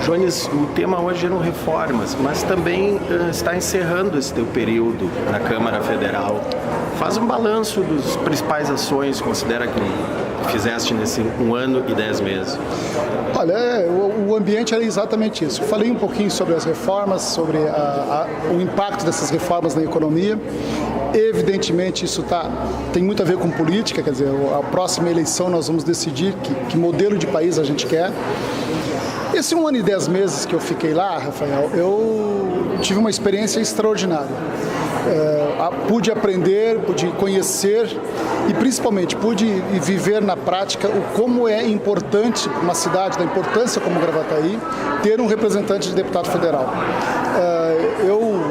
Jones, o tema hoje eram reformas, mas também está encerrando esse teu período na Câmara Federal. Faz um balanço das principais ações, considera que fizeste nesse 1 ano e 10 meses. Olha, o ambiente era exatamente isso. Eu falei um pouquinho sobre as reformas, sobre o impacto dessas reformas na economia. Evidentemente, isso tem muito a ver com política, quer dizer, a próxima eleição nós vamos decidir que modelo de país a gente quer. Esse 1 ano e 10 meses que eu fiquei lá, Rafael, eu tive uma experiência extraordinária. Pude aprender, pude conhecer e principalmente pude viver na prática como é importante para uma cidade da importância como Gravataí ter um representante de deputado federal. Eu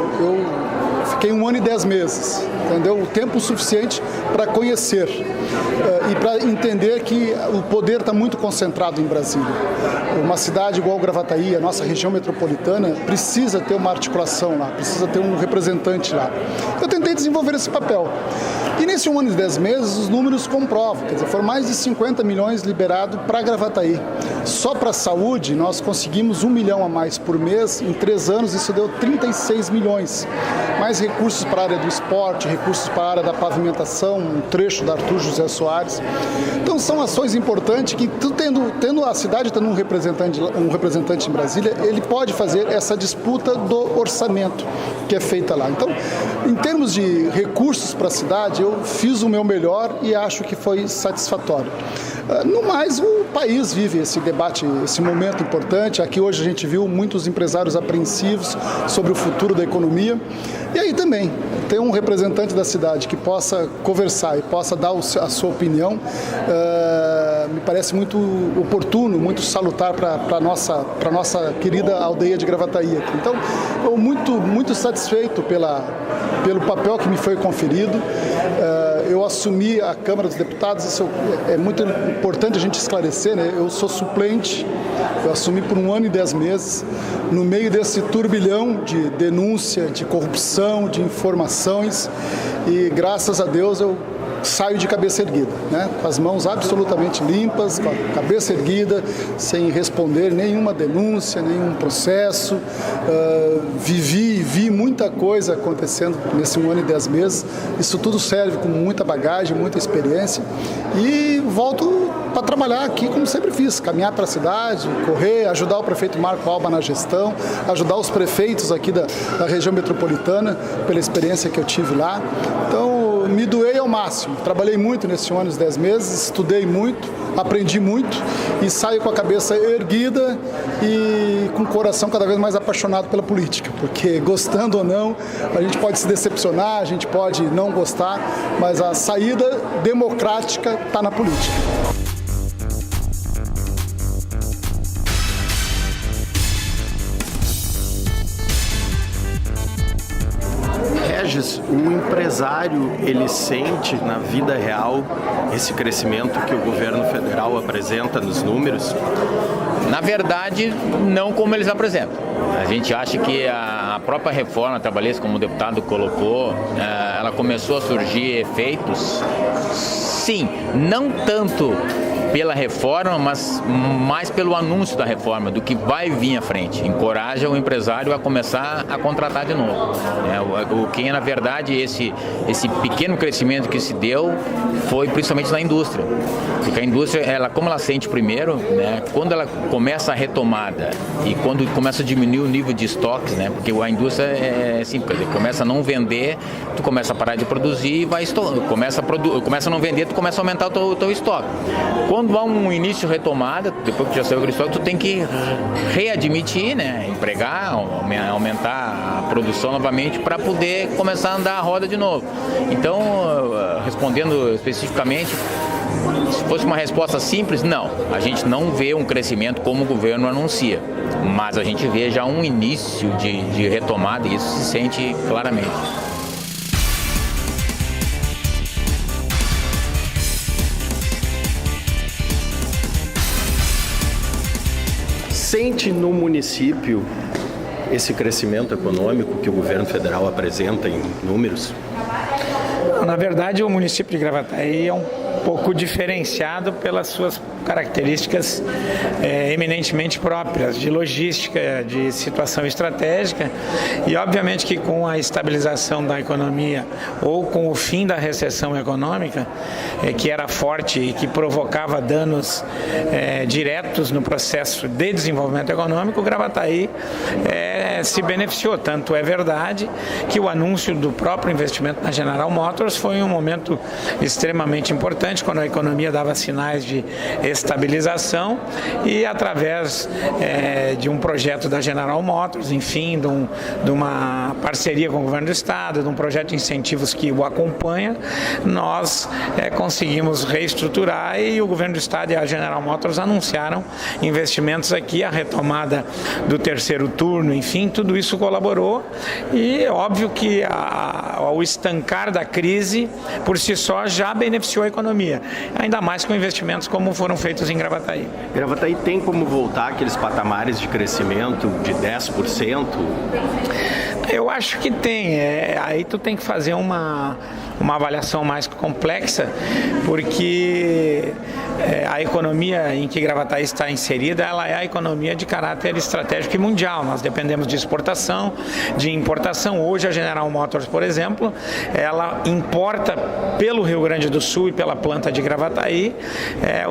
fiquei 1 ano e 10 meses, entendeu? O tempo suficiente para conhecer e para entender que o poder está muito concentrado em Brasília. Uma cidade igual Gravataí, a nossa região metropolitana, precisa ter uma articulação lá, precisa ter um representante lá. Eu tentei desenvolver esse papel. E nesse 1 ano e 10 meses, os números comprovam, quer dizer, foram mais de 50 milhões liberados para Gravataí. Só para a saúde, nós conseguimos 1 milhão a mais por mês, em 3 anos isso deu 36 milhões. Mais recursos para a área do esporte, recursos para a área da pavimentação, um trecho da Arthur José Soares. Então são ações importantes que, tendo a cidade tendo um representante em Brasília, ele pode fazer essa disputa do orçamento que é feita lá. Então, em termos de recursos para a cidade, eu fiz o meu melhor e acho que foi satisfatório. No mais, o país vive esse debate, esse momento importante. Aqui hoje a gente viu muitos empresários apreensivos sobre o futuro da economia. E aí também, ter um representante da cidade que possa conversar e possa dar a sua opinião, me parece muito oportuno, muito salutar para a nossa querida aldeia de Gravataí aqui. Então, eu muito satisfeito pelo papel que me foi conferido. Eu assumi a Câmara dos Deputados, isso é muito importante a gente esclarecer, né? Eu sou suplente, eu assumi por 1 ano e 10 meses, no meio desse turbilhão de denúncia, de corrupção, de informações, e graças a Deus eu saio de cabeça erguida, né? Com as mãos absolutamente limpas, com a cabeça erguida, sem responder nenhuma denúncia, nenhum processo. Vi muita coisa acontecendo nesse 1 ano e 10 meses. Isso tudo serve com muita bagagem, muita experiência. E volto para trabalhar aqui como sempre fiz, caminhar para a cidade, correr, ajudar o prefeito Marco Alba na gestão, ajudar os prefeitos aqui da região metropolitana pela experiência que eu tive lá. Então, me doei ao máximo. Trabalhei muito nesses 1 ano e 10 meses, estudei muito, aprendi muito e saio com a cabeça erguida e com o coração cada vez mais apaixonado pela política, porque gostando ou não, a gente pode se decepcionar, a gente pode não gostar, mas a saída democrática está na política. O empresário, ele sente na vida real esse crescimento que o governo federal apresenta nos números? Na verdade, não como eles apresentam. A gente acha que a própria reforma trabalhista, como o deputado colocou, ela começou a surgir efeitos, sim, não tanto pela reforma, mas mais pelo anúncio da reforma, do que vai vir à frente. Encoraja o empresário a começar a contratar de novo. O que, na verdade, esse pequeno crescimento que se deu foi principalmente na indústria. Porque a indústria, como ela sente primeiro, né, quando ela começa a retomada e quando começa a diminuir o nível de estoques, né, porque a indústria é simples, começa a não vender, tu começa a parar de produzir e começa a não vender, tu começa a aumentar o teu estoque. Quando há um início de retomada, depois que já saiu o estoque, tu tem que readmitir, né, empregar, aumentar a produção novamente para poder começar a andar a roda de novo. Então, respondendo especificamente, se fosse uma resposta simples, não. A gente não vê um crescimento como o governo anuncia, mas a gente vê já um início de retomada e isso se sente claramente. Sente no município esse crescimento econômico que o governo federal apresenta em números? Na verdade, o município de Gravataí é pouco diferenciado pelas suas características eminentemente próprias, de logística, de situação estratégica, e obviamente que com a estabilização da economia ou com o fim da recessão econômica, que era forte e que provocava danos diretos no processo de desenvolvimento econômico, o Gravataí se beneficiou. Tanto é verdade que o anúncio do próprio investimento na General Motors foi um momento extremamente importante, quando a economia dava sinais de estabilização, e através de um projeto da General Motors, enfim, de uma parceria com o governo do estado, de um projeto de incentivos que o acompanha, nós conseguimos reestruturar, e o governo do estado e a General Motors anunciaram investimentos aqui, a retomada do terceiro turno, enfim, tudo isso colaborou, e é óbvio que o estancar da crise por si só já beneficiou a economia, ainda mais com investimentos como foram feitos em Gravataí. Gravataí tem como voltar àqueles patamares de crescimento de 10%? Eu acho que tem. Aí tu tem que fazer uma avaliação mais complexa, porque a economia em que Gravataí está inserida, ela é a economia de caráter estratégico e mundial. Nós dependemos de exportação, de importação. Hoje a General Motors, por exemplo, ela importa pelo Rio Grande do Sul e pela planta de Gravataí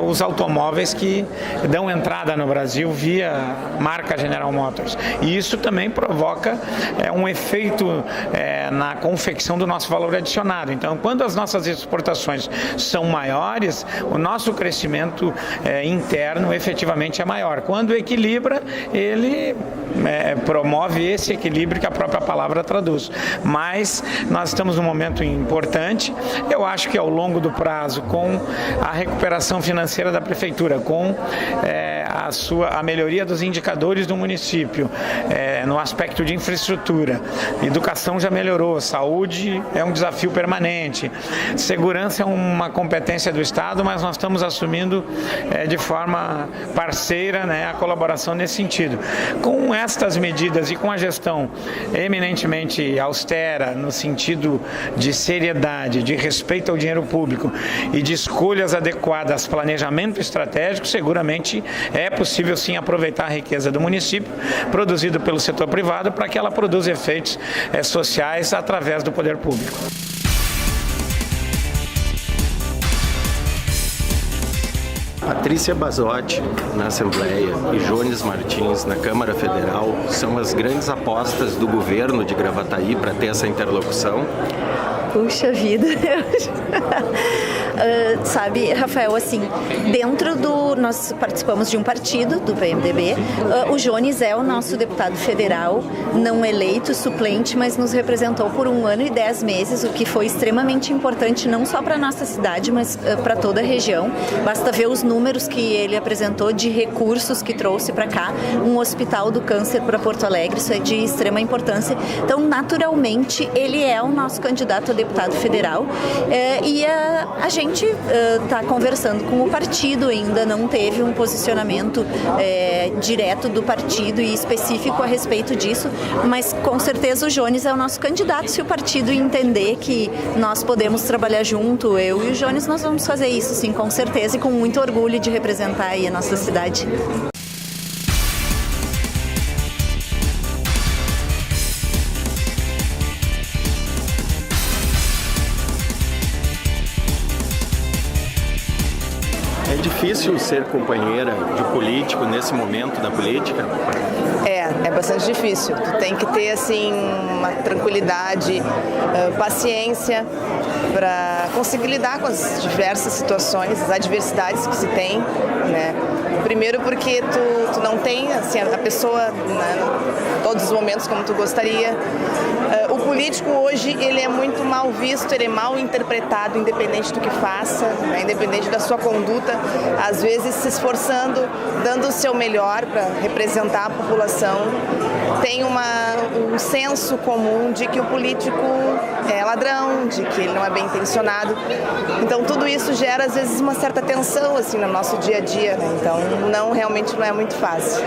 os automóveis que dão entrada no Brasil via marca General Motors. E isso também provoca um efeito na confecção do nosso valor adicionado. Então, quando as nossas exportações são maiores, o nosso crescimento interno efetivamente é maior. Quando equilibra, ele promove esse equilíbrio que a própria palavra traduz. Mas nós estamos num momento importante. Eu acho que ao longo do prazo, com a recuperação financeira da prefeitura, com a melhoria dos indicadores do município, no aspecto de infraestrutura, educação já melhorou, saúde é um desafio permanente, segurança é uma competência do Estado, mas nós estamos assumindo de forma parceira, a colaboração nesse sentido. Com estas medidas e com a gestão eminentemente austera, no sentido de seriedade, de respeito ao dinheiro público e de escolhas adequadas, planejamento estratégico, seguramente é possível sim aproveitar a riqueza do município, produzida pelo setor privado, para que ela produza efeitos sociais através do poder público. Patrícia Basotti na Assembleia e Jones Martins na Câmara Federal são as grandes apostas do governo de Gravataí para ter essa interlocução? Puxa vida! Sabe, Rafael, assim, nós participamos de um partido, do PMDB, o Jones é o nosso deputado federal, não eleito, suplente, mas nos representou por 1 ano e 10 meses, o que foi extremamente importante, não só para a nossa cidade, mas para toda a região. Basta ver os números que ele apresentou de recursos que trouxe para cá, um hospital do câncer para Porto Alegre, isso é de extrema importância. Então, naturalmente, ele é o nosso candidato a deputado federal, e a gente está conversando com o partido, ainda não teve um posicionamento direto do partido e específico a respeito disso, mas com certeza o Jones é o nosso candidato. Se o partido entender que nós podemos trabalhar junto, eu e o Jones, nós vamos fazer isso sim, com certeza, e com muito orgulho de representar aí a nossa cidade. É difícil ser companheira de político nesse momento da política? É bastante difícil. Tu tem que ter assim uma tranquilidade, paciência para conseguir lidar com as diversas situações, as adversidades que se tem, né? Primeiro porque tu não tem assim, a pessoa em todos os momentos como tu gostaria. O político hoje ele é muito mal visto, ele é mal interpretado, independente do que faça, né? Independente da sua conduta, às vezes se esforçando, dando o seu melhor para representar a população. Tem um senso comum de que o político é ladrão, de que ele não é bem intencionado. Então tudo isso gera às vezes uma certa tensão assim no nosso dia a dia, né? Então realmente não é muito fácil.